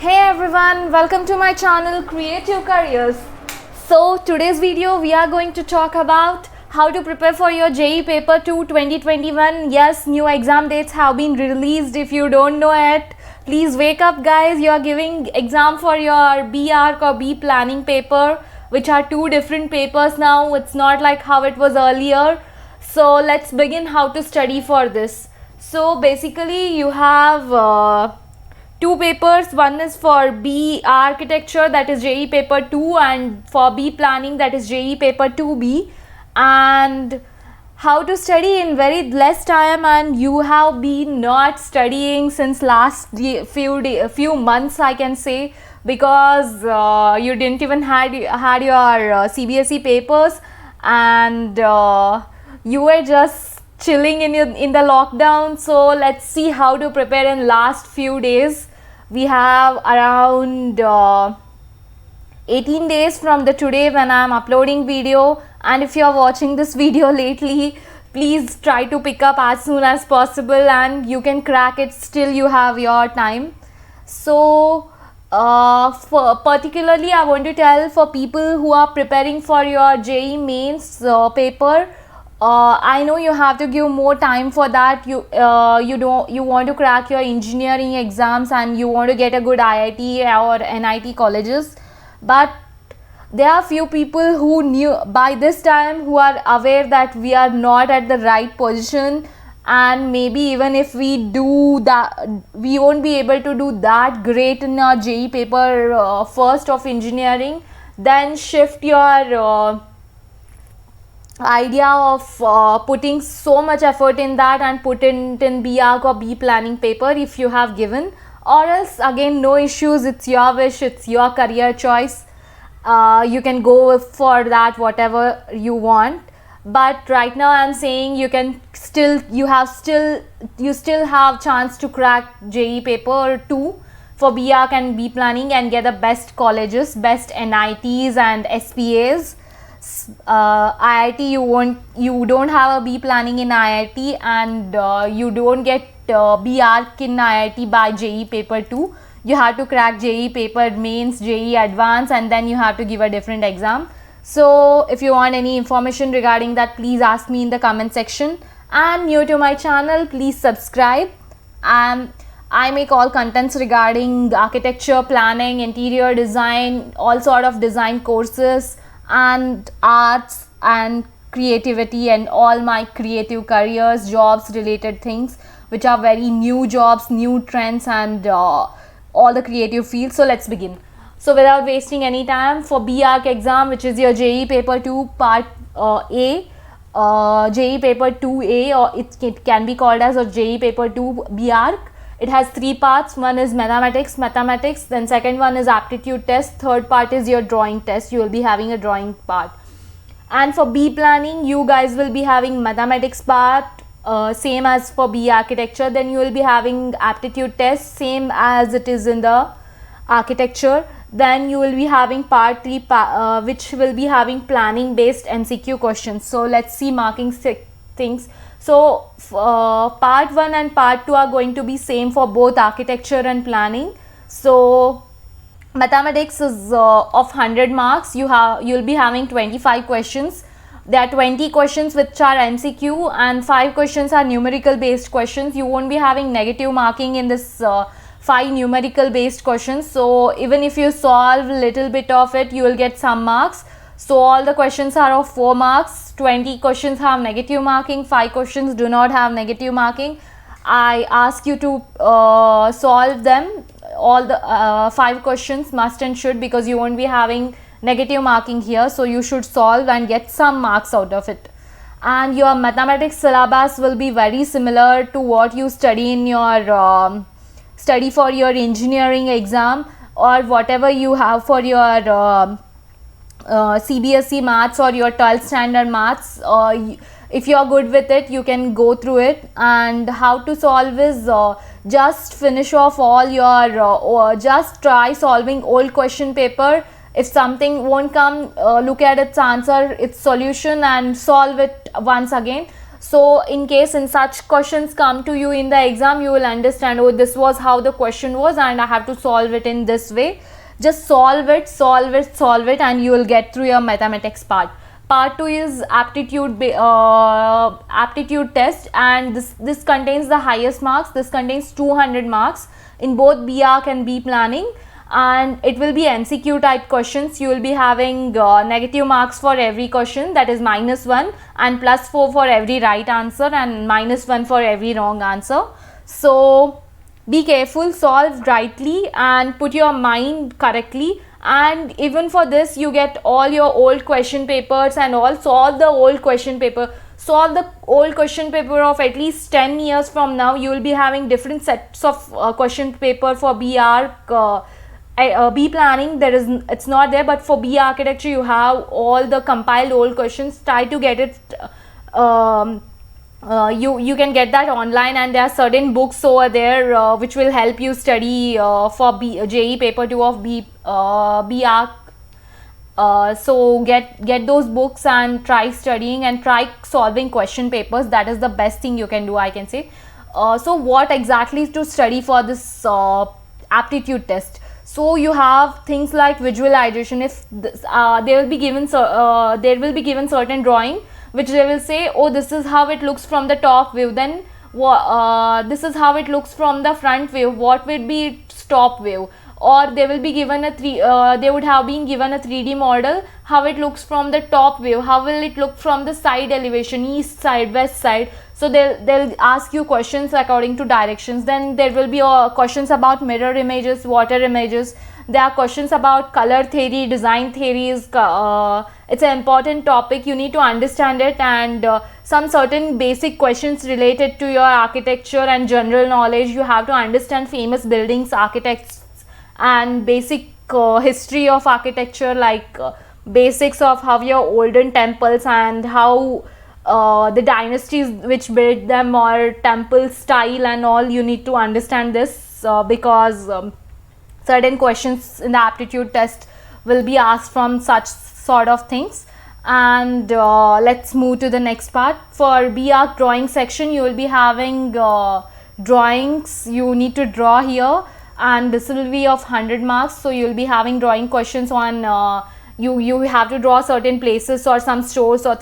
Hey everyone, welcome to my channel Creative Careers. So today's video we are going to talk about how to prepare for your JEE Paper 2 2021. Yes, new exam dates have been released. If you don't know it, please wake up guys. You are giving exam for your B Arc or B Planning paper, which are two different papers now. It's not like how it was earlier. So let's begin how to study for this. So basically you have two papers. One is for B Architecture, that is JEE Paper 2, and for B Planning, that is JEE Paper 2B. And how to study in very less time, and you have been not studying since last few months, I can say, because you didn't even had your CBSE papers, and you were just chilling in the lockdown. So let's see how to prepare in last few days. We have around 18 days from the today when I am uploading video, and if you are watching this video lately, please try to pick up as soon as possible and you can crack it. Still you have your time. So particularly I want to tell for people who are preparing for your JEE mains paper, I know you have to give more time for that. You want to crack your engineering exams and you want to get a good IIT or NIT colleges, but there are few people who knew by this time, who are aware that we are not at the right position, and maybe even if we do that, we won't be able to do that great in our JEE paper first of engineering. Then shift your idea of putting so much effort in that and put it in B Arc or B Planning paper if you have given, or else again no issues, it's your wish, it's your career choice. You can go for that whatever you want, but right now I'm saying you still have chance to crack JEE Paper 2 for B Arc and B Planning and get the best colleges, best NITs and SPAs. IIT you don't have a B Planning in IIT, and you don't get B Arc in IIT by JEE Paper 2. You have to crack JEE Paper Mains, JEE Advanced, and then you have to give a different exam. So if you want any information regarding that, please ask me in the comment section. And new to my channel, please subscribe. And I make all contents regarding architecture, planning, interior design, all sort of design courses, and arts and creativity, and all my creative careers, jobs related things, which are very new jobs, new trends, and all the creative fields. So let's begin. So without wasting any time, for B Arc exam, which is your JEE Paper 2 Part A, JEE Paper 2A, or it can be called as a JEE Paper 2 B Arc. It has three parts. One is mathematics, then second one is aptitude test, third part is your drawing test. You will be having a drawing part. And for B Planning, you guys will be having mathematics part, same as for B Architecture. Then you will be having aptitude test, same as it is in the architecture. Then you will be having part 3, which will be having planning based MCQ questions. So let's see marking things. So part 1 and part 2 are going to be same for both architecture and planning. So mathematics is of 100 marks. You'll be having 25 questions. There are 20 questions which are MCQ and 5 questions are numerical based questions. You won't be having negative marking in this 5 numerical based questions. So even if you solve a little bit of it, you will get some marks. So all the questions are of 4 marks. 20 questions have negative marking, 5 questions do not have negative marking. I ask you to solve them, all the 5 questions must and should, because you won't be having negative marking here. So you should solve and get some marks out of it. And your mathematics syllabus will be very similar to what you study in your study for your engineering exam, or whatever you have for your CBSE maths or your 12th standard maths. If you are good with it, you can go through it. And how to solve is just finish off all your just try solving old question paper. If something won't come, look at its answer, its solution, and solve it once again. So in case in such questions come to you in the exam, you will understand, oh, this was how the question was and I have to solve it in this way. Just solve it, solve it, solve it, and you will get through your mathematics part. Part 2 is aptitude test, and this contains the highest marks. This contains 200 marks in both B Arc and B Planning, and it will be MCQ type questions. You will be having negative marks for every question, that is -1, and +4 for every right answer and -1 for every wrong answer. So be careful, solve rightly and put your mind correctly. And even for this, you get all your old question papers and all. Solve the old question paper. Solve the old question paper of at least 10 years from now. You will be having different sets of question paper for B Arc. B Planning, it's not there, but for B Architecture you have all the compiled old questions. Try to get it. You can get that online, and there are certain books over there which will help you study for JEE paper 2 of B Arc. So get those books and try studying and try solving question papers. That is the best thing you can do, I can say. So what exactly to study for this aptitude test? So you have things like visualization. If this, there will be given certain drawing which they will say, oh, this is how it looks from the top view, then this is how it looks from the front view, what will be its top view. Or they will be given they would have been given a 3D model, how it looks from the top view, how will it look from the side elevation, east side, west side. So they'll ask you questions according to directions. Then there will be questions about mirror images, water images. There are questions about color theory, design theories. It's an important topic, you need to understand it, and some certain basic questions related to your architecture and general knowledge. You have to understand famous buildings, architects, and basic history of architecture, like basics of how your olden temples and how the dynasties which built them, or temple style and all. You need to understand this because certain questions in the aptitude test will be asked from such sort of things. And let's move to the next part. For B Arc drawing section, you will be having drawings. You need to draw here, and this will be of 100 marks. So you will be having drawing questions on you have to draw certain places or some stores or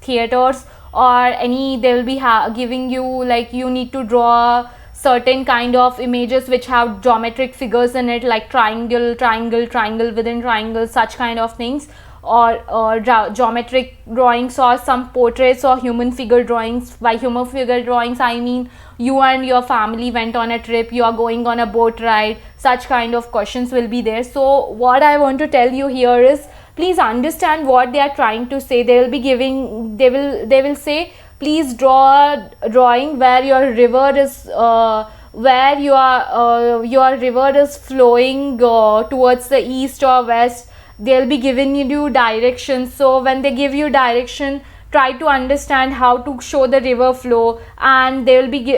theaters or any. They will be giving you, like, you need to draw certain kind of images which have geometric figures in it, like triangle, triangle, triangle within triangle, such kind of things, or geometric drawings, or some portraits or human figure drawings. By human figure drawings, I mean you and your family went on a trip, you are going on a boat ride. Such kind of questions will be there. So what I want to tell you here is, please understand what they are trying to say. They will be giving, they will say, please draw a drawing where your river is where your river is flowing towards the east or west. They'll be giving you directions. So when they give you direction, try to understand how to show the river flow, and they will be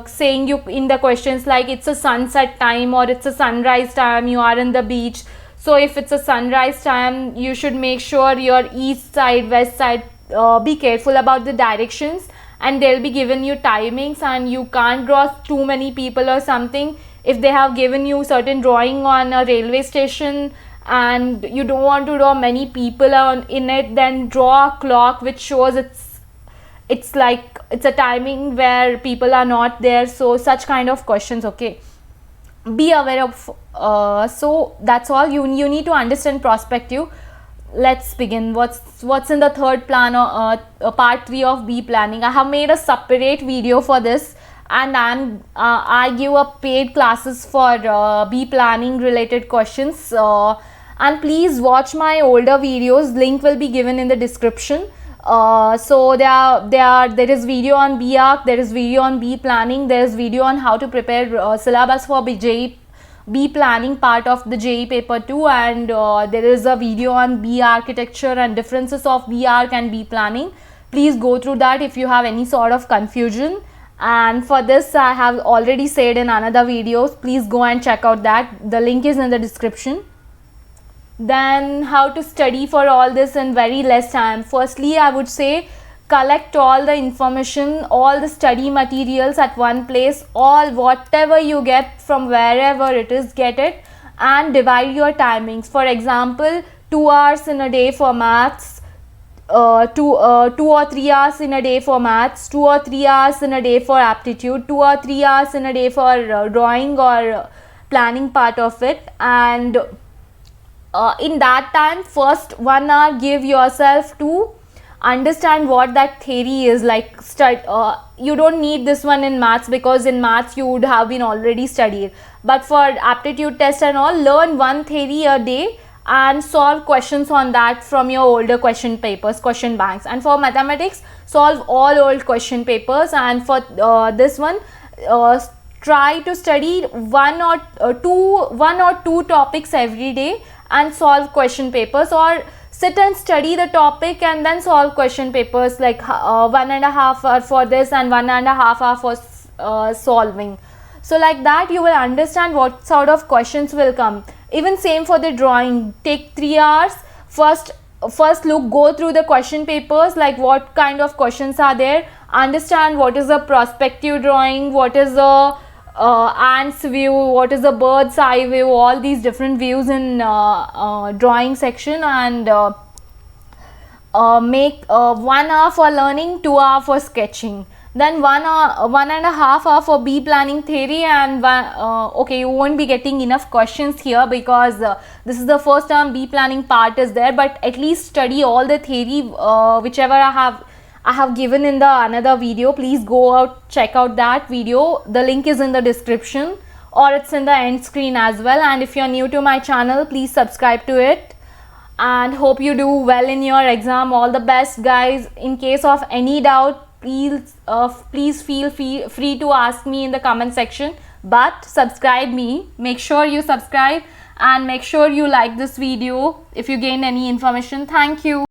saying you in the questions, like it's a sunset time or it's a sunrise time, you are in the beach. So if it's a sunrise time, you should make sure your east side, west side, be careful about the directions, and they'll be given you timings, and you can't draw too many people or something. If they have given you certain drawing on a railway station and you don't want to draw many people in it, then draw a clock which shows it's like it's a timing where people are not there. So such kind of questions, okay, be aware of. So that's all. You need to understand perspective. Let's begin. What's in the third plan, or part 3 of B Planning? I have made a separate video for this, and I give a paid classes for B Planning related questions, and please watch my older videos. Link will be given in the description. So there is video on B Arc, there is video on B Planning, there is video on how to prepare syllabus for B Planning part of the JEE paper 2, and there is a video on B Architecture and differences of B Arc and B Planning. Please go through that if you have any sort of confusion. And for this, I have already said in another videos, please go and check out that. The link is in the description. Then how to study for all this in very less time. Firstly, I would say collect all the information, all the study materials at one place, all whatever you get from wherever it is, get it, and divide your timings. For example, 2 hours in a day for maths, 2 or 3 hours in a day for maths, 2 or 3 hours in a day for aptitude, 2 or 3 hours in a day for drawing or planning part of it. And in that time, first 1 hour give yourself to understand what that theory is. Like you don't need this one in maths, because in maths you would have been already studied, but for aptitude test and all, learn one theory a day and solve questions on that from your older question papers, question banks. And for mathematics, solve all old question papers. And for this one, try to study one or two topics every day and solve question papers, or sit and study the topic and then solve question papers, like 1.5 hour for this and 1.5 hour for solving. So like that you will understand what sort of questions will come. Even same for the drawing, take 3 hours. First go through the question papers, like what kind of questions are there, understand what is a perspective drawing, what is a ant's view, what is a bird's eye view, all these different views in drawing section, and make 1 hour for learning, 2 hour for sketching, then 1.5 hour for B planning theory. And okay, you won't be getting enough questions here because this is the first term B planning part is there, but at least study all the theory whichever I have given in the another video. Please go out, check out that video. The link is in the description or it's in the end screen as well. And if you're new to my channel, please subscribe to it, and hope you do well in your exam. All the best, guys. In case of any doubt, please feel free to ask me in the comment section, but subscribe me. Make sure you subscribe and make sure you like this video if you gain any information. Thank you.